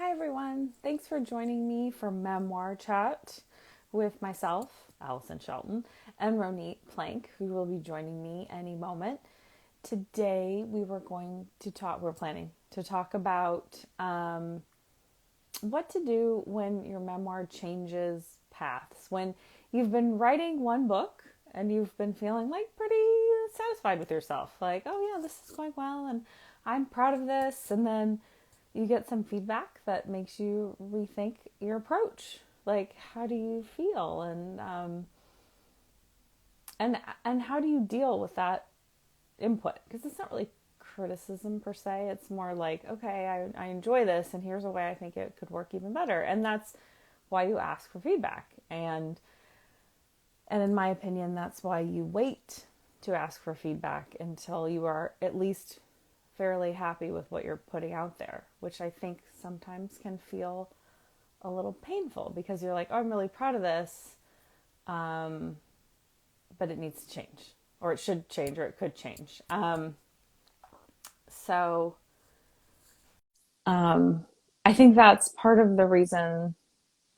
Hi, everyone. Thanks for joining me for Memoir Chat with myself, Alyson Shelton, and Ronit Plank, who will be joining me any moment. Today, we're planning to talk about what to do when your memoir changes paths. When you've been writing one book and you've been feeling like pretty satisfied with yourself, like, oh yeah, this is going well and I'm proud of this. And then you get some feedback that makes you rethink your approach. Like, how do you feel? And how do you deal with that input? Because it's not really criticism per se. It's more like, okay, I enjoy this, and here's a way I think it could work even better. And that's why you ask for feedback. And in my opinion, that's why you wait to ask for feedback until you are at least fairly happy with what you're putting out there, which I think sometimes can feel a little painful because you're like, oh, I'm really proud of this, but it needs to change, or it should change, or it could change. So I think that's part of the reason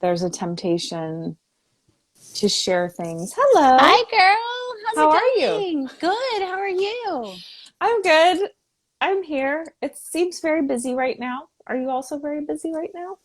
there's a temptation to share things. Hello, Hi, girl. How's how it are you? going? Good. How are you? I'm good. I'm here. It seems very busy right now. Are you also very busy right now?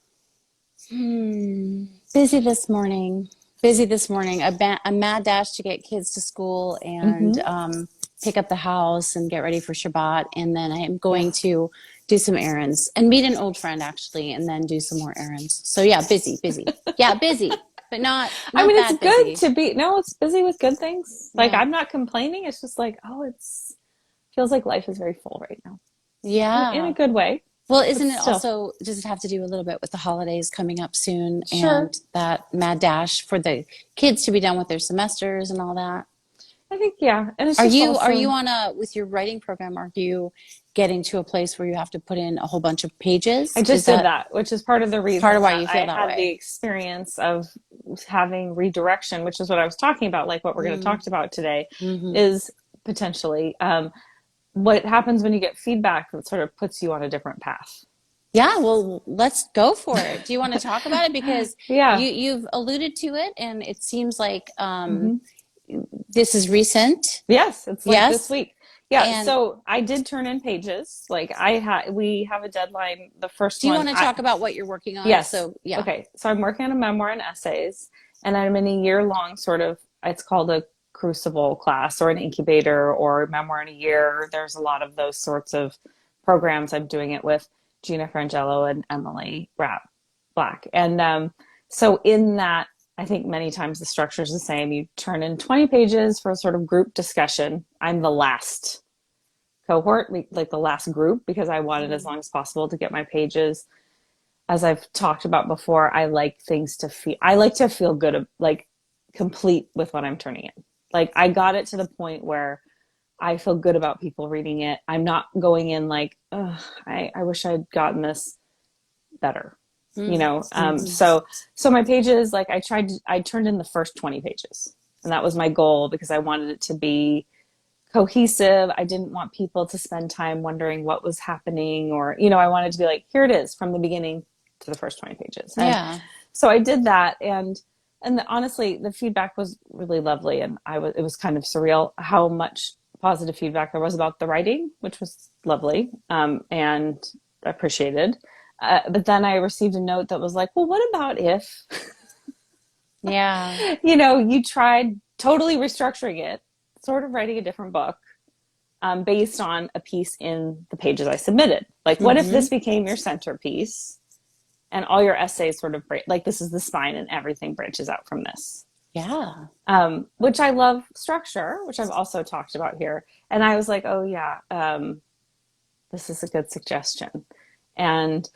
Busy this morning. Busy this morning. A mad dash to get kids to school and Mm-hmm. pick up the house and get ready for Shabbat. And then I am Yeah. going to do some errands and meet an old friend actually, and then do some more errands. So yeah, busy, busy. Yeah, busy, but not I not mean, it's bad good busy. to be, no, it's busy with good things. Like, Yeah. I'm not complaining. It's just like, oh, it's feels like life is very full right now in a Yeah. good way, Well, but isn't it still. also, does it have to do a little bit with the holidays coming up soon Sure. and that mad dash for the kids to be done with their semesters and all that? I think, yeah. And it's Are just you also, on with your writing program, are you getting to a place where you have to put in a whole bunch of I pages? Is just did that that, which is part of the part reason of why that you feel I that had the way? experience of having redirection, which is what I was talking about, like what we're going to Mm, talk about today, hmm. is potentially what happens when you get feedback that sort of puts you on a different path. Yeah, well, let's go for it. Do you want to talk about it? Because Yeah. you've alluded to it and it seems like Hmm. this is recent. Yes, it's like this Yes. week. Yeah, And so I did turn in pages. Like we have a deadline. The first do you one, want to talk about what you're working on? yes. So, yeah. Okay, so I'm working on a memoir and essays, and I'm in a year long sort of, it's called a crucible class or an incubator or memoir in a year. There's a lot of those sorts of programs. I'm doing it with Gina Frangelo and Emily Black. And so in that, I think many times the structure is the same. You turn in 20 pages for a sort of group discussion. I'm the last cohort, like the last group, because I wanted as Mm. long as possible to get my pages. As I've talked about before, I like to feel good, like complete with what I'm turning in. Like, I got it to the point where I feel good about people reading it. I'm not going in like, oh, I wish I'd gotten this better, you Mm. know? Hmm. So my pages, like I turned in the first 20 pages, and that was my goal because I wanted it to be cohesive. I didn't want people to spend time wondering what was happening, or, I wanted to be like, here it is from the beginning to the first 20 pages. And Yeah. so I did that. Honestly, the feedback was really lovely. And it was kind of surreal how much positive feedback there was about the writing, which was lovely, and appreciated. But then I received a note that was like, well, what about if, Yeah. you tried totally restructuring it, sort of writing a different book, based on a piece in the pages I submitted. Like, what if Hmm. this became your centerpiece and all your essays sort of like this is the spine and everything branches out from this? Yeah. Which I love structure, which I've also talked about here. And I was like, oh, yeah, this is a good suggestion. And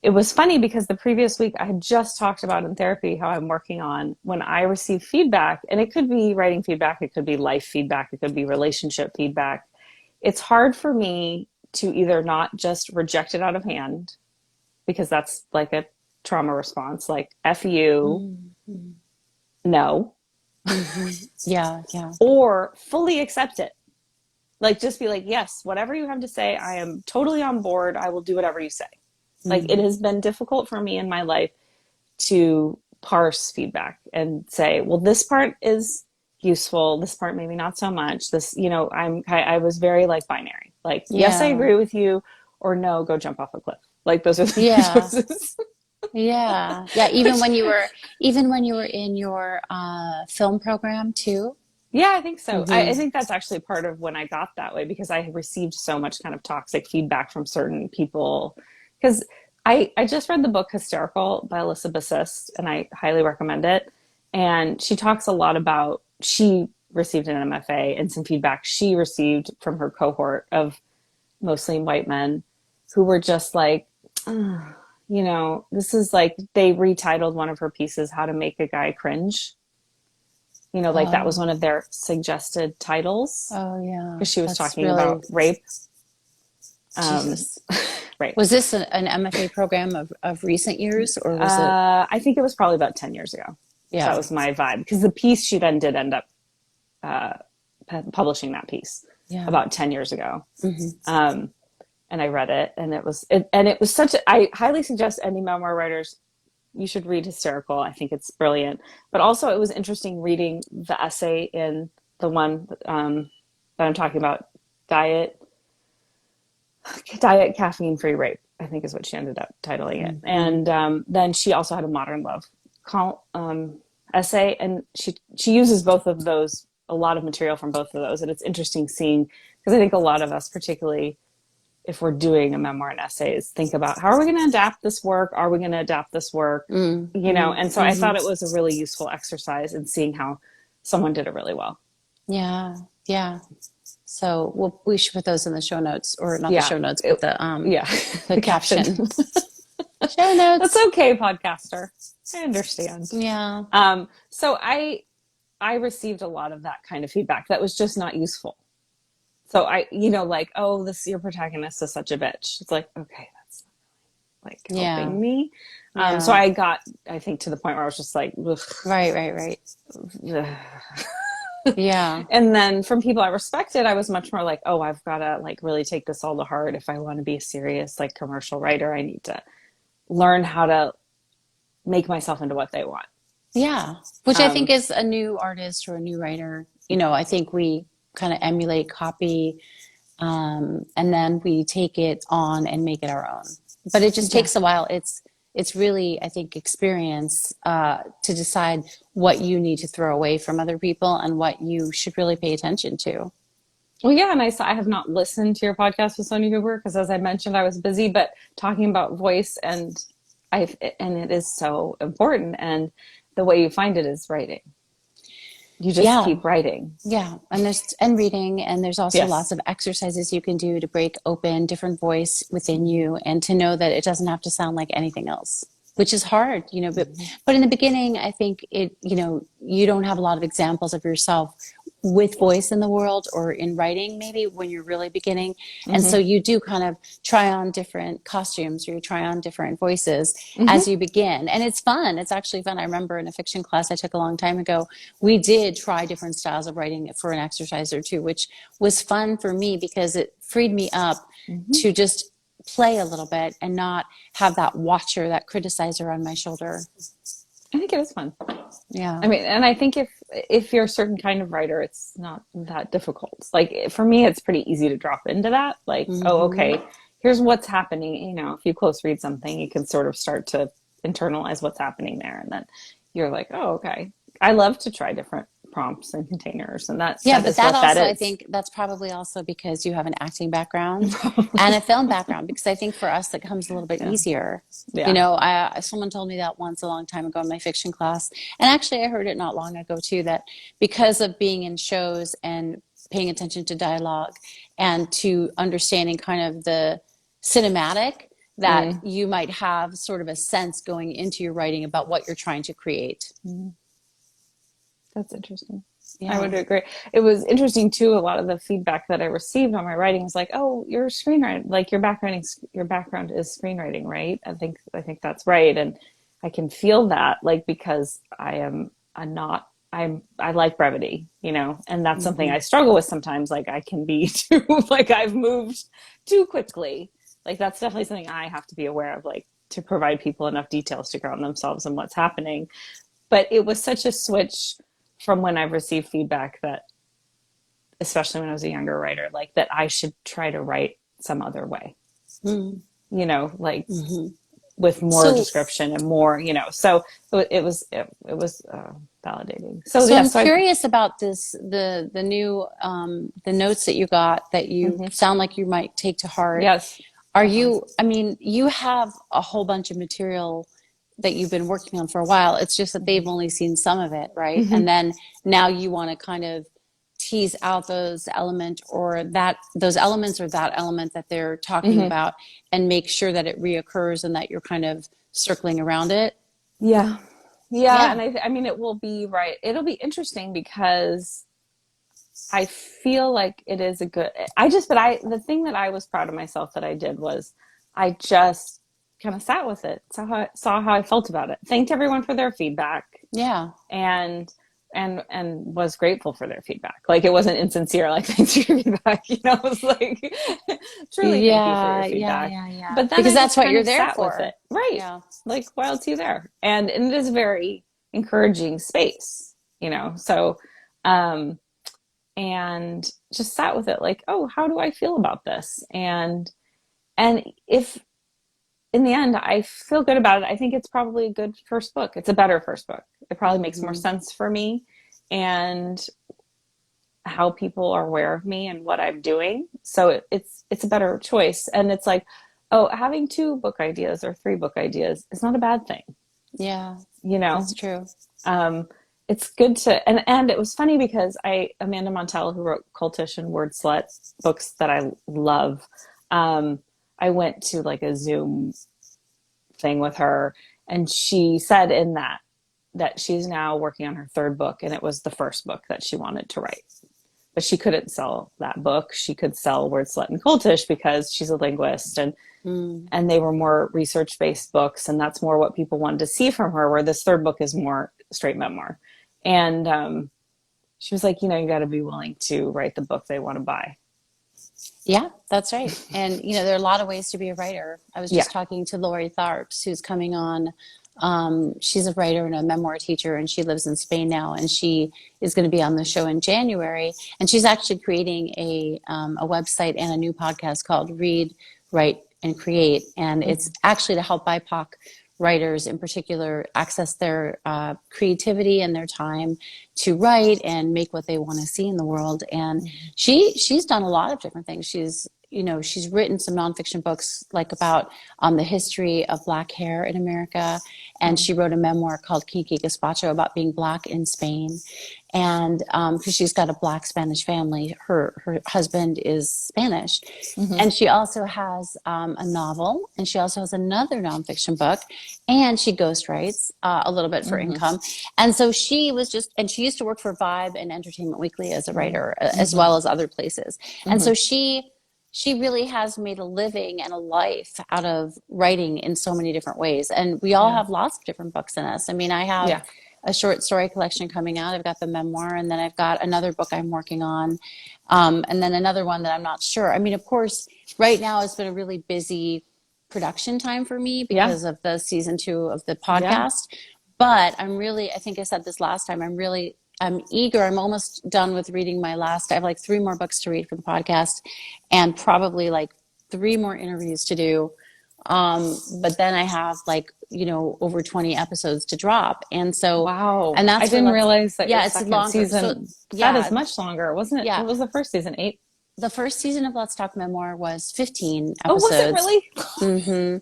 it was funny because the previous week I had just talked about in therapy how I'm working on when I receive feedback, and it could be writing feedback, it could be life feedback, it could be relationship feedback. It's hard for me to either not just reject it out of hand because that's like a trauma response, like F you, Hmm. no, Hmm. Yeah. Yeah. or fully accept it. Like, just be like, yes, whatever you have to say, I am totally on board. I will do whatever you say. Like it has been difficult for me in my life to parse feedback and say, well, this part is useful. This part, maybe not so much. This, I was very like binary, like, yes, I Yeah. agree with you, or no, go jump off a cliff. Like those are the Yeah. choices. Yeah. Yeah. Even when you were in your film program too. Yeah, I think so. I Hmm. think that's actually part of when I got that way because I received so much kind of toxic feedback from certain people. Because I just read the book Hysterical by Alyssa Bassist, and I highly recommend it. And she talks a lot about she received an MFA and some feedback she received from her cohort of mostly white men who were just like, "Ugh," this is like they retitled one of her pieces, How to Make a Guy Cringe. Like that was Oh, one of their suggested titles oh yeah. because she was That's talking really about rape. Um, Jesus. right. Was this an MFA program of recent years or was it? I think it was probably about 10 years ago. That Yeah. was my vibe because the piece she then did end up uh, publishing that piece Yeah. about 10 years ago. Hmm. Um, and I read it and it was I highly suggest any memoir writers, you should read Hysterical. I think it's brilliant. But also it was interesting reading the essay in the one that I'm talking about, diet caffeine free rape, I think is what she ended up titling it. Hmm. And then she also had a modern love essay, and she uses both of those, a lot of material from both of those, and it's interesting seeing because I think a lot of us, particularly if we're doing a memoir and essays, think about how are we going to adapt this work? Are we going to adapt this work? Mm-hmm. And so I Hmm. thought it was a really useful exercise in seeing how someone did it really well. Yeah. Yeah. So we should put those in the show notes, or not the Yeah. show notes, but Yeah. the The caption. caption. Show That's notes. okay, podcaster. I understand. Yeah. So I received a lot of that kind of feedback that was just not useful. So like, oh, this your protagonist is such a bitch. It's like, okay, that's like Yeah. helping me. So Yeah. I got, I think, to the point where I was just like, ugh, Right, right, right. ugh. Yeah. And then from people I respected, I was much more like, oh, I've got to like really take this all to heart. If I want to be a serious like commercial writer, I need to learn how to make myself into what they want. Yeah. Which I think Um, is a new artist or a new writer. I think we kind of emulate, copy, and then we take it on and make it our own. But it just yeah. takes a while. It's really, I think, experience to decide what you need to throw away from other people and what you should really pay attention to. Well, yeah, and I have not listened to your podcast with Sonia Huber because, as I mentioned, I was busy. But talking about voice and it is so important. And the way you find it is writing. You just Yeah. keep writing. Yeah, and reading, and there's also lots Yes. of exercises you can do to break open different voice within you, and to know that it doesn't have to sound like anything else, which is hard, but in the beginning, I think you don't have a lot of examples of yourself with voice in the world or in writing, maybe when you're really beginning, and so Mm-hmm. you do kind of try on different costumes or you try on different voices Mm-hmm. as you begin, and it's fun. It's actually fun. I remember in a fiction class I took a long time ago, we did try different styles of writing for an exercise or two, which was fun for me because it freed me up Mm-hmm. to just play a little bit and not have that watcher, that criticizer on my shoulder. I think it is fun. Yeah. I mean, and I think if you're a certain kind of writer, it's not that difficult. Like for me, it's pretty easy to drop into that. Like, oh, Hmm. okay, here's what's happening. If you close read something, you can sort of start to internalize what's happening there, and then you're like, oh, okay. I love to try different prompts and containers, and that Yeah, that but is that what that also, I is. think that's probably also because you have an acting background and Probably, a film background, because I think for us that comes a little bit yeah, easier. yeah. Someone told me that once a long time ago in my fiction class. And actually I heard it not long ago too, that because of being in shows and paying attention to dialogue and to understanding kind of the cinematic, that Mm, you might have sort of a sense going into your writing about what you're trying to create. mm. That's interesting. I Yeah. would agree. It was interesting too. A lot of the feedback that I received on my writing was like, "Oh, you're a screenwriter. Like your background is screenwriting, right?" I think that's right, and I can feel that, like because I am a not. I like brevity, and that's something Hmm. I struggle with sometimes. Like I can be too, like I've moved too quickly, Like that's definitely something I have to be aware of, like to provide people enough details to ground themselves in what's happening. But it was such a switch from when I've received feedback that, especially when I was a younger writer, like that I should try to write some other way, Mm. like Hmm. with more So, description and more, so it was validating. So so yeah, I'm so I, curious about this, the new, the notes that you got that you mhm. sound like you might take to heart. Yes, Are definitely. you, I mean, you have a whole bunch of material that you've been working on for a while. It's just that they've only seen some of it, right? Hmm. And then now you want to kind of tease out those elements or that element that they're talking Hmm. about and make sure that it reoccurs and that you're kind of circling around it. Yeah, yeah, Yeah. and I mean, it will be right. It'll be interesting because I feel like it is a good. The thing that I was proud of myself that I did was I just kind of sat with it, saw how I felt about it, thanked everyone for their feedback, Yeah. and and was grateful for their feedback. Like it wasn't insincere, like thanks for your feedback, it was like truly thank you for your Yeah, yeah, feedback. yeah, yeah. But then Because I that's just what kind you're of there sat with for. it, right? Yeah. Like why else are you there? And it is a very encouraging space, So, um, and just sat with it, like, oh, how do I feel about this? And if in the end I feel good about it, I think it's probably a good first book. It's a better first book. It probably makes more Hmm. sense for me and how people are aware of me and what I'm doing. So it's a better choice. And it's like, oh, having two book ideas or three book ideas is not a bad thing. Yeah, You know, that's true. um, it's good to and it was funny because Amanda Montell, who wrote Cultish and Word Slut, books that I love. Um, I went to like a Zoom thing with her, and she said in that she's now working on her third book, and it was the first book that she wanted to write. But she couldn't sell that book. She could sell Word Slut and Cultish because she's a linguist, Mm. and they were more research based books, and that's more what people wanted to see from her. Where this third book is more straight memoir, and she was like, you got to be willing to write the book they want to buy. Yeah, that's right. And there are a lot of ways to be a writer. I was Yeah. just talking to Lori Tharps, who's coming on. She's a writer and a memoir teacher, and she lives in Spain now. And she is going to be on the show in January. And she's actually creating a website and a new podcast called Read, Write, and Create. And it's Mm-hmm. actually to help BIPOC writers in particular access their creativity and their time to write and make what they want to see in the world. And she's done a lot of different things. She's written some nonfiction books like about the history of Black hair in America, and Mm-hmm. she wrote a memoir called Kinky Gazpacho about being Black in Spain. And because she's got a Black Spanish family, her husband is Spanish, Mm-hmm. and she also has a novel, and she also has another nonfiction book, and she ghostwrites a little bit for Mm-hmm. income. And so and she used to work for Vibe and Entertainment Weekly as a writer, as Mm-hmm. well as other places. And Mm-hmm. so she really has made a living and a life out of writing in so many different ways. And we all Yeah. have lots of different books in us. I mean, I have Yeah. a short story collection coming out. I've got the memoir, and then I've got another book I'm working on, and then another one that I'm not sure. I mean, of course, right now it's been a really busy production time for me Yeah. because of the season 2 of the Yeah. podcast. But I think I said this last time, I'm eager. I'm almost done with reading I have like 3 more books to read for the podcast and probably like 3 more interviews to do. But then I have like, over 20 episodes to drop. Wow. And I that's for didn't lots. realize that your Yeah, it's second longer. So season, that is yeah, much longer, wasn't it? yeah. What was the first season? 8? The first season of Let's Talk Memoir was 15 Oh, was it episodes. really? Hmm.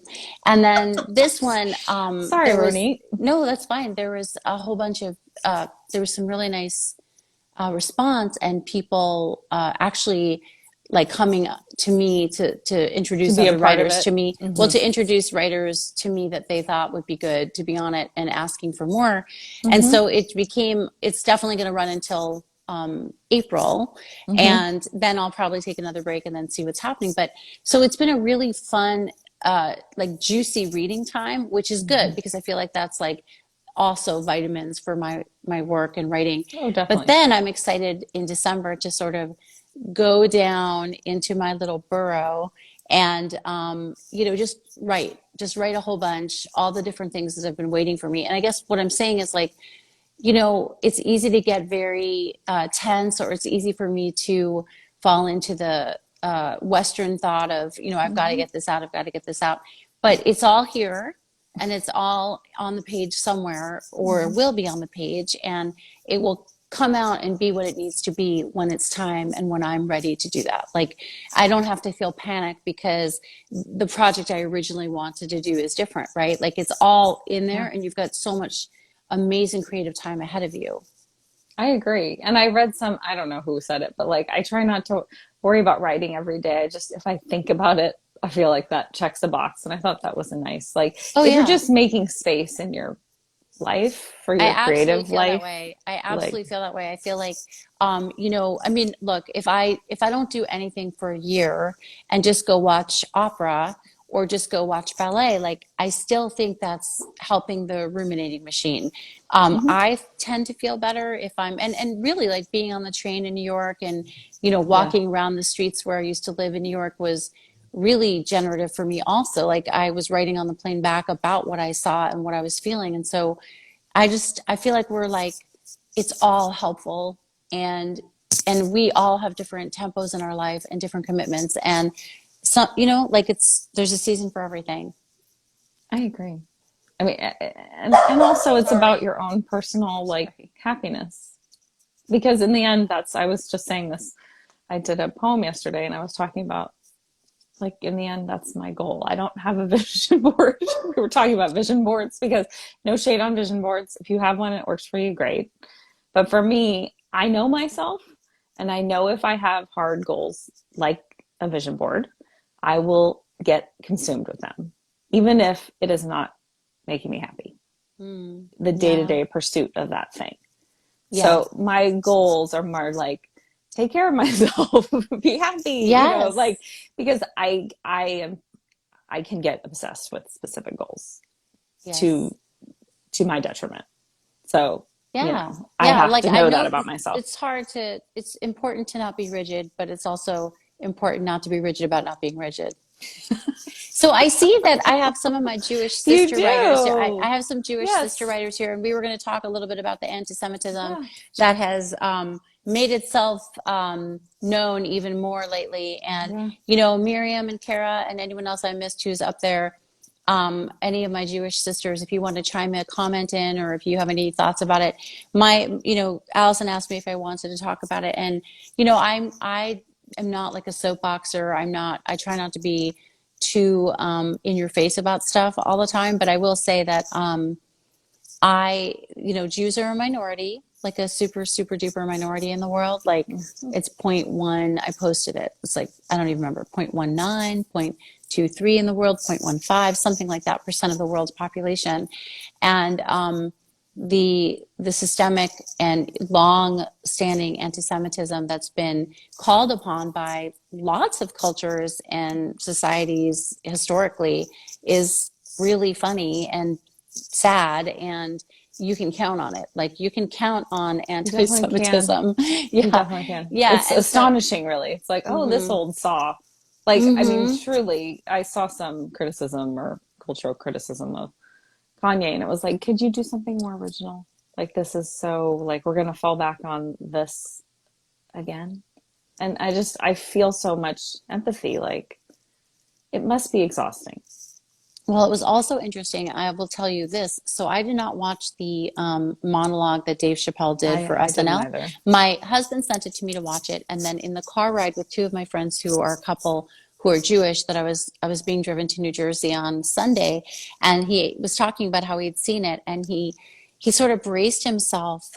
And then this one, Sorry, Ronit. no, that's fine. There was a whole bunch of, there was some really nice response, and people actually like coming to me to To introduce be a other part of writers it. to me. Well, Mm-hmm. to introduce writers to me that they thought would be good to be on it and asking for more. And Mm-hmm. so it's definitely going to run until April. Mm-hmm. And then I'll probably take another break and then see what's happening. But so it's been a really fun, like juicy reading time, which is Mm-hmm. good because I feel like that's like also vitamins for my work and writing. Oh, But definitely. then I'm excited in December to sort of go down into my little burrow And, just write a whole bunch, all the different things that have been waiting for me. And I guess what I'm saying is like, it's easy to get very tense, or it's easy for me to fall into the Western thought of, I've got to Hmm. get this out, I've got to get this out. But it's all here, and it's all on the page somewhere, or Hmm. will be on the page, and it will come out and be what it needs to be when it's time and when I'm ready to do that. Like, I don't have to feel panicked because the project I originally wanted to do is different, right? Like, it's all in there, Yeah. and you've got so much amazing creative time ahead of you. I agree. And I read some, I don't know who said it, but like I try not to worry about writing every day. I just, if I think about it, I feel like that checks the box. And I thought that was a nice, like, Oh if you're yeah. just making space in your life for I your absolutely creative feel that life, way. I like, absolutely feel that way. I feel like, I mean, look, if I don't do anything for a year and just go watch opera or just go watch ballet, like I still think that's helping the ruminating machine. mhm, I tend to feel better if and really like being on the train in New York and, yeah. walking around the streets where I used to live in New York was really generative for me also. Like I was writing on the plane back about what I saw and what I was feeling. And so I feel like we're like it's all helpful, and we all have different tempos in our life and different commitments, and some, like there's a season for everything. I agree. I mean, and also it's about Sorry. your own personal like Sorry. happiness. Because in the end, I was just saying this. I did a poem yesterday and I was talking about like in the end, that's my goal. I don't have a vision board. We were talking about vision boards because no shade on vision boards. If you have one, it works for you, great. But for me, I know myself and I know if I have hard goals like a vision board, I will get consumed with them, even if it is not making me happy. Mm, The day to yeah. day pursuit of that thing. Yeah. So my goals are more like take care of myself, be happy, like Yes. because I can get obsessed with specific goals to Yes. my detriment. So, Yeah. I Yeah. have Like to I know that know about myself. it's important to not be rigid, but it's also important not to be rigid about not being rigid. So I see that I have some of my Jewish You sister writers here. I do. have some Jewish sister Yes. writers here, and we were going to talk a little bit about the anti-Semitism Yeah. that has made itself known even more lately. And, Yeah. Miriam and Kara and anyone else I missed who's up there, any of my Jewish sisters, if you want to chime a comment in or if you have any thoughts about it. Allison asked me if I wanted to talk about it. And, I am not like a soapboxer. I try not to be too in your face about stuff all the time. But I will say that Jews are a minority, like a super, super duper minority in the world. Like Mhm. it's point 0.1. I posted it. It's like, I don't even remember, 0.19, 0.23 in the world, 0.15, something like that percent of the world's population. And the systemic and long standing anti-Semitism that's been called upon by lots of cultures and societies historically is really funny and sad, and you can count on it. Like you can count on You definitely can. anti-Semitism. You Yeah. definitely can. Yeah. It's And so, astonishing, really. It's like, oh, this mm-hmm, old saw. Like, I mean, mm-hmm. truly, I saw some criticism or cultural criticism of Kanye, and it was like, could you do something more original? Like, this is so, like, we're going to fall back on this again. And I feel so much empathy. Like, it must be exhausting. Well, it was also interesting. I will tell you this. So I did not watch the monologue that Dave Chappelle did for I didn't SNL. either. My husband sent it to me to watch it, and then in the car ride with two of my friends who are a couple who are Jewish, that I was being driven to New Jersey on Sunday, and he was talking about how he'd seen it, and he sort of braced himself.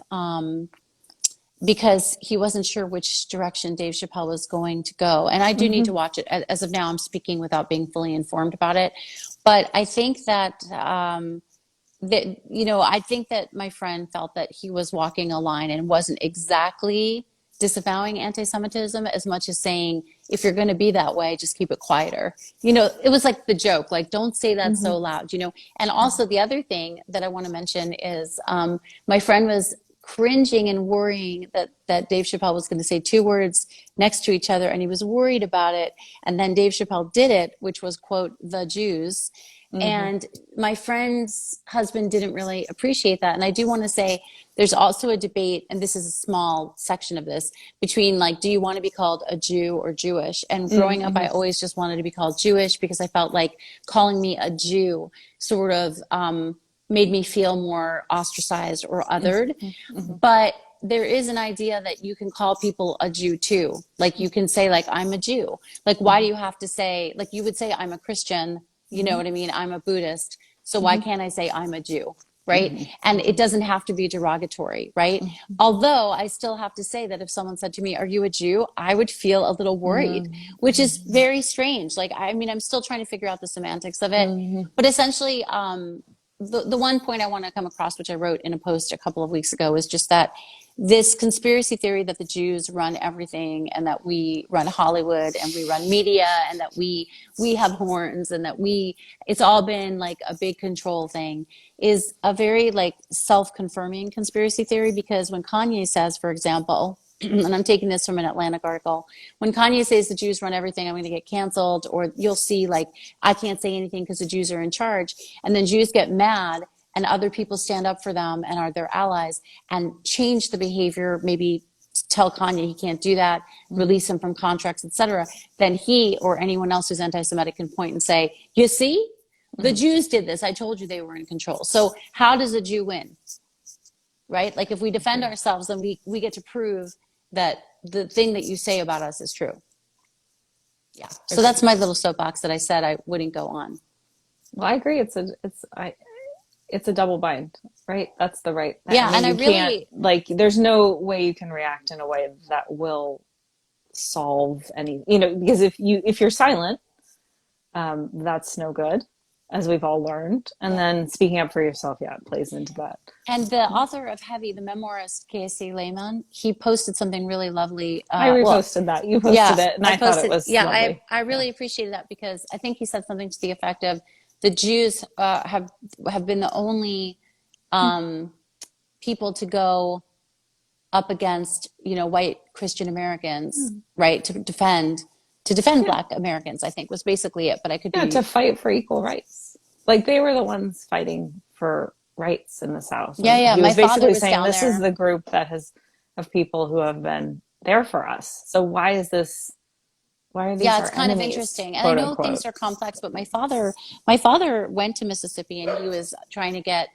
Because he wasn't sure which direction Dave Chappelle was going to go. And I do need to Hmm. watch it. As of now, I'm speaking without being fully informed about it. But I think that I think that my friend felt that he was walking a line and wasn't exactly disavowing anti-Semitism as much as saying, if you're going to be that way, just keep it quieter. It was like the joke, like, don't say that Hmm. so loud. And also the other thing that I want to mention is my friend was cringing and worrying that Dave Chappelle was going to say two words next to each other, and he was worried about it. And then Dave Chappelle did it, which was, quote, the Jews. Mm-hmm. And my friend's husband didn't really appreciate that. And I do want to say there's also a debate, and this is a small section of this, between like, do you want to be called a Jew or Jewish? And growing up, I always just wanted to be called Jewish because I felt like calling me a Jew sort of made me feel more ostracized or othered. Mm-hmm. But there is an idea that you can call people a Jew too. Like you can say like, I'm a Jew. Like, why do you have to say, like you would say, I'm a Christian, you know what I mean? I'm a Buddhist. So why can't I say I'm a Jew? Right. And it doesn't have to be derogatory. Right. Although I still have to say that if someone said to me, are you a Jew? I would feel a little worried, which is very strange. Like, I mean, I'm still trying to figure out the semantics of it, but essentially, the one point I want to come across, which I wrote in a post a couple of weeks ago, is just that this conspiracy theory that the Jews run everything and that we run Hollywood and we run media and that we have horns and that it's all been like a big control thing is a very like self-confirming conspiracy theory. Because when Kanye says, for example, and I'm taking this from an Atlantic article, when Kanye says the Jews run everything, I'm going to get canceled, or you'll see like, I can't say anything because the Jews are in charge. And then Jews get mad and other people stand up for them and are their allies and change the behavior, maybe tell Kanye he can't do that, release him from contracts, etc. Then he or anyone else who's anti-Semitic can point and say, you see, the Jews did this. I told you they were in control. So how does a Jew win? Right? Like if we defend ourselves, then we get to prove that the thing that you say about us is true. Yeah. So that's my little soapbox that I said I wouldn't go on. Well, I agree. It's a double bind, right? That's the right. Yeah, I mean, and you can't, like, there's no way you can react in a way that will solve any, because if you're silent, that's no good, as we've all learned. And then speaking up for yourself, it plays into that. And the author of Heavy, the memoirist Casey Lehman, he posted something really lovely. I reposted that. You posted it, and I thought it was lovely. I really appreciated that because I think he said something to the effect of the Jews have been the only people to go up against white Christian Americans, right, to defend Black Americans. I think was basically it. But I could be to fight for equal rights. Like they were the ones fighting for rights in the South. Yeah, yeah. He was My father basically was saying down this there. is the group of people who have been there for us. So why is this? Why are these? Yeah, it's our kind enemies, of interesting. And quote, I know unquote. things are complex, but my father went to Mississippi and he was trying to get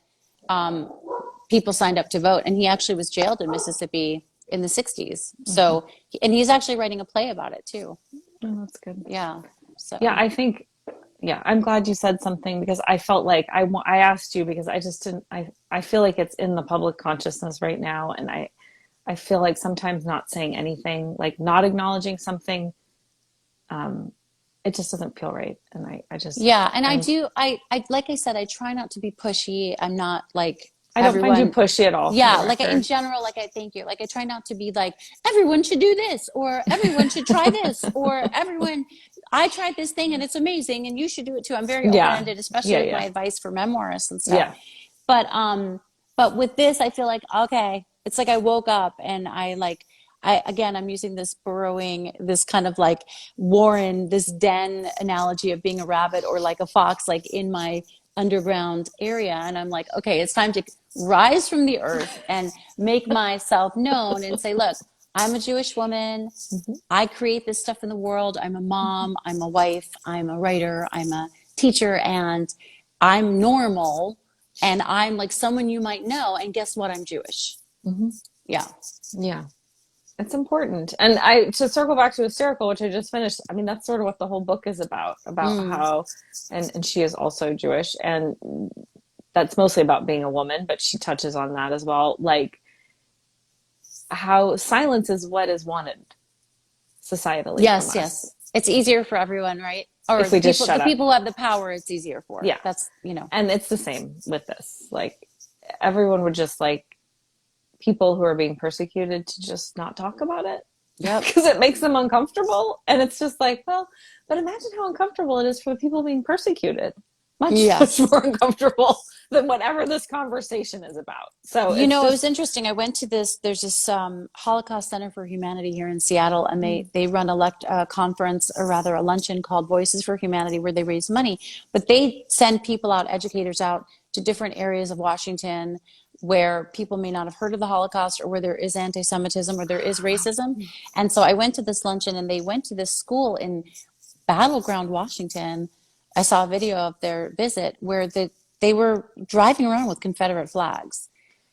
people signed up to vote, and he actually was jailed in Mississippi in the 60s. So, and he's actually writing a play about it too. Oh, that's good. Yeah. So yeah, I think. Yeah, I'm glad you said something because I felt like I asked you because I just didn't. I feel like it's in the public consciousness right now, and I feel like sometimes not saying anything, like not acknowledging something, it just doesn't feel right. And I just and I like I said, I try not to be pushy. I'm not like I don't find you pushy at all. Yeah, like in general, like I thank you. Like I try not to be like everyone should do this or everyone should try this or I tried this thing and it's amazing and you should do it too. I'm very open-ended, especially with my advice for memoirists and stuff. Yeah. But with this, I feel like okay, it's like I woke up and I'm using this burrowing, this kind of like warren, this den analogy of being a rabbit or like a fox, like in my underground area. And I'm like, okay, it's time to rise from the earth and make myself known and say, look, I'm a Jewish woman. I create this stuff in the world. I'm a mom. I'm a wife. I'm a writer. I'm a teacher. And I'm normal. And I'm like someone you might know. And guess what? I'm Jewish. Yeah. Yeah. It's important. And to circle back to Hysterical, which I just finished, I mean, that's sort of what the whole book is about how, and she is also Jewish, and that's mostly about being a woman, but she touches on that as well. Like how silence is what is wanted societally. Yes, yes. It's easier for everyone, right? Or if we just shut the up. people who have the power, it's easier for. Yeah. That's, And it's the same with this. Like everyone would just like people who are being persecuted to just not talk about it. Yeah. Because it makes them uncomfortable. And it's just like, well, but imagine how uncomfortable it is for the people being persecuted. much Yes. more uncomfortable than whatever this conversation is about. So You it's know, it was just, interesting. I went to there's this Holocaust Center for Humanity here in Seattle, and mm, they run a conference, or rather a luncheon called Voices for Humanity, where they raise money. But they send people out, educators out to different areas of Washington where people may not have heard of the Holocaust, or where there is anti-Semitism or there is racism. And so I went to this luncheon, and they went to this school in Battleground, Washington. I saw a video of their visit where they were driving around with Confederate flags.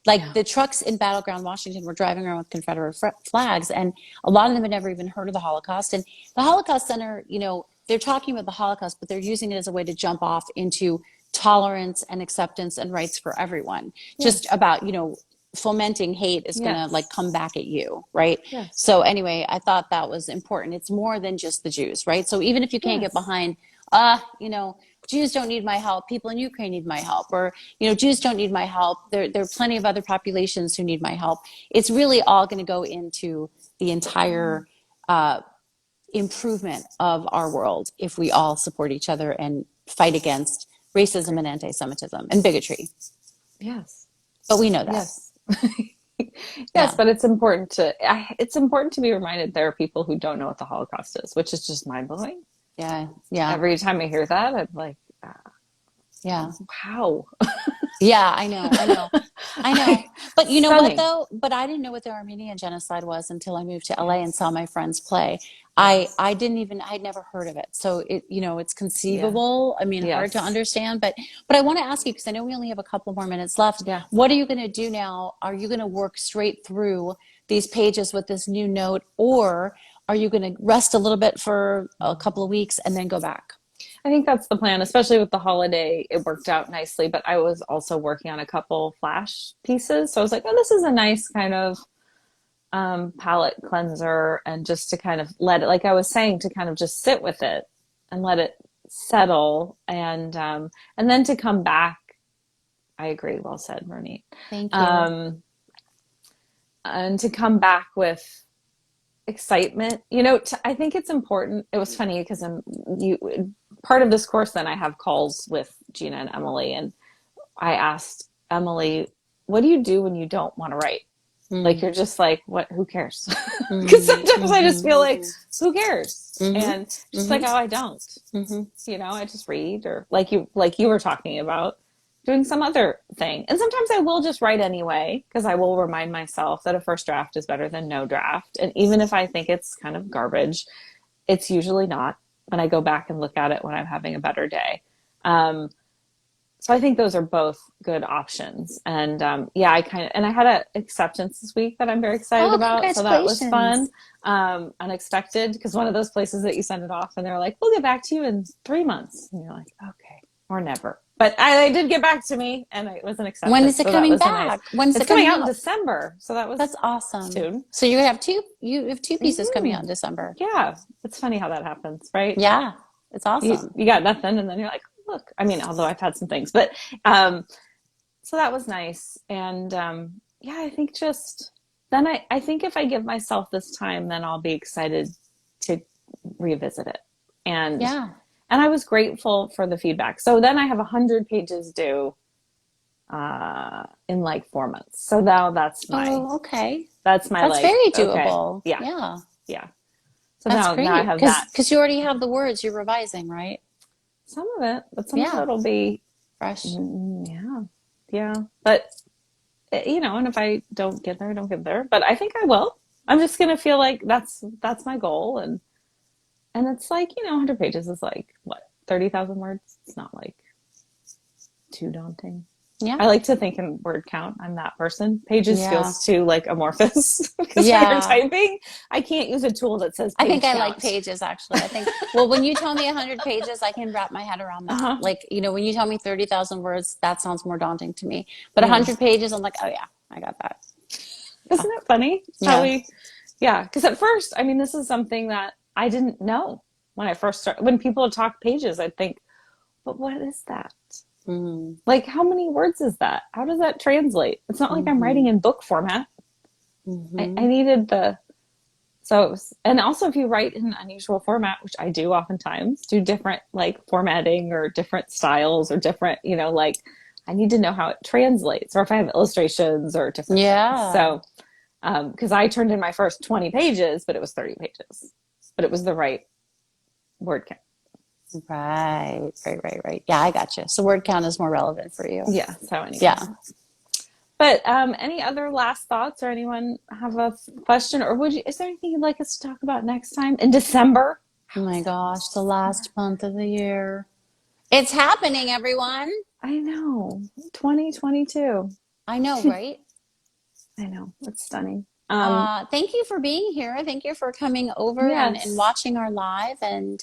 Like yeah, the trucks in Battleground, Washington were driving around with Confederate flags, and a lot of them had never even heard of the Holocaust. And the Holocaust Center, you know, they're talking about the Holocaust, but they're using it as a way to jump off into tolerance and acceptance and rights for everyone. Just yes, about, you know, fomenting hate is going to like yes, come back at you, right? yes, So anyway, I thought that was important. It's more than just the Jews, right? So even if you can't get yes, behind, you know, Jews don't need my help, people in Ukraine need my help, or, you know, Jews don't need my help. There are plenty of other populations who need my help. It's really all going to go into the entire improvement of our world if we all support each other and fight against racism and anti-Semitism and bigotry. yes, But we know that. yes. Yes, Yeah. but it's important to be reminded there are people who don't know what the Holocaust is, which is just mind blowing. Yeah. Yeah. Every time I hear that, I'm like, Yeah. how? Yeah, I know, I know, I know. But you know what Stunning. though? But I didn't know what the Armenian genocide was until I moved to LA and Yes, saw my friends play. yes, I didn't even I'd never heard of it. So it, you know, it's yeah, conceivable. I mean, hard to yes, understand, but I want to ask you, because I know we only have a couple more minutes left. yeah. What are you going to do now? Are you going to work straight through these pages with this new note, or are you going to rest a little bit for a couple of weeks and then go back? I think that's the plan, especially with the holiday. It worked out nicely, but I was also working on a couple flash pieces. So I was like, oh, this is a nice kind of palette cleanser. And just to kind of let it, like I was saying, to kind of just sit with it and let it settle. And then to come back, I agree. Well said, Ronit. Thank you. Um, and to come back with excitement. You know, I think it's important. It was funny because you part of this course. Then I have calls with Gina and Emily, and I asked Emily, "What do you do when you don't want to write? Like Mm, you're just like, what? Who cares?" Because mm, sometimes I just mhm, feel like, who cares? mhm, And she's like, mhm, "Oh, I don't. mhm. You know, I just read, or like you were talking about." Doing some other thing. And sometimes I will just write anyway, because I will remind myself that a first draft is better than no draft. And even if I think it's kind of garbage, it's usually not when I go back and look at it when I'm having a better day. Um, so I think those are both good options. And yeah, I had an acceptance this week that I'm very excited Oh, about. So that was fun. congratulations. Unexpected, because one of those places that you send it off and they're like, we'll get back to you in 3 months. And you're like, okay, or never. But they did get back to me, and it was an When acceptance. is it So that coming was a nice. back? When is It's it coming coming out in out? December. So that That's was awesome. soon. So you have two pieces coming out in December. Yeah. It's funny how that happens, right? Yeah, it's awesome. You got nothing, and then you're like, look. I mean, although I've had some things, but um, so that was nice. And yeah, I think just then I think if I give myself this time, then I'll be excited to revisit it. And Yeah. I was grateful for the feedback. So then I have 100 pages due in like 4 months. So now Oh, okay. that's my That's like, very okay, doable. yeah, Yeah. yeah. So That's now I great. have that. Because you already have the words you're revising, right? Some of it, but some of Yeah. it'll be, Fresh. yeah, yeah. But you know, and if I don't get there, I don't get there. But I think I will. I'm just gonna feel like that's my goal, and it's like, you know, 100 pages is like what, 30,000 words. It's not like too daunting. Yeah. I like to think in word count. I'm that person. Pages Yeah. feels too like amorphous because when you're Yeah. typing, I can't use a tool that says I think page I like count. pages actually. I think, well, when you tell me 100 pages, I can wrap my head around that. Uh-huh. Like, you know, when you tell me 30,000 words, that sounds more daunting to me. But Mm. 100 pages, I'm like, oh yeah, I got that. Yeah. Isn't it funny how Yeah. we, yeah, because at first, I mean, this is something that I didn't know when I first started. When people talk pages, I'd think, but what is that? Mm-hmm. Like, how many words is that? How does that translate? It's not like I'm Mm-hmm. writing in book format. I Mm-hmm. needed the So, and also if you write in an unusual format, which I do oftentimes, do different like formatting or different styles or different, like I need to know how it translates or if I have illustrations or different things. Yeah. So, because I turned in my first 20 pages, but it was 30 pages, but it was the right word count. Right. Yeah, I got you. So word count is more relevant for you. Yeah. So anyway, Yeah. but any other last thoughts or anyone have a question or is there anything you'd like us to talk about next time in December? Oh my gosh, the last month of the year. It's happening, everyone. I know. 2022. I know, right? I know. It's stunning. Thank you for being here. Thank you for coming over and Yes. watching our live and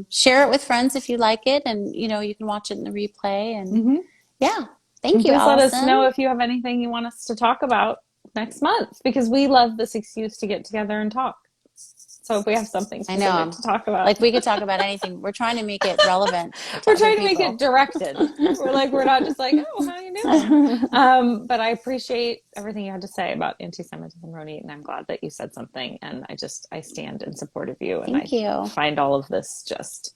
share it with friends if you like it. And, you can watch it in the replay. And Hmm. yeah, thank And you, please let us know Alyson. if you have anything you want us to talk about next month because we love this excuse to get together and talk. So if we have something I know. specific to talk about, Like we could talk about anything. We're trying to make it relevant to we're other trying to make it people. directed. We're not just like, oh, how you doing? But I appreciate everything you had to say about anti-Semitism, Ronit, and I'm glad that you said something. And I stand in support of you. And I Thank you. find all of this just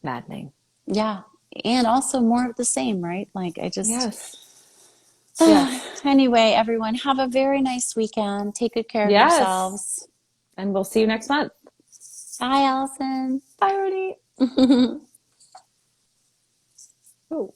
maddening. Yeah. And also more of the same, right? Like I just, Yes. Yes. anyway, everyone, have a very nice weekend. Take good care of Yes. yourselves. And we'll see you next month. Bye, Alyson. Bye, Ronit. Oh.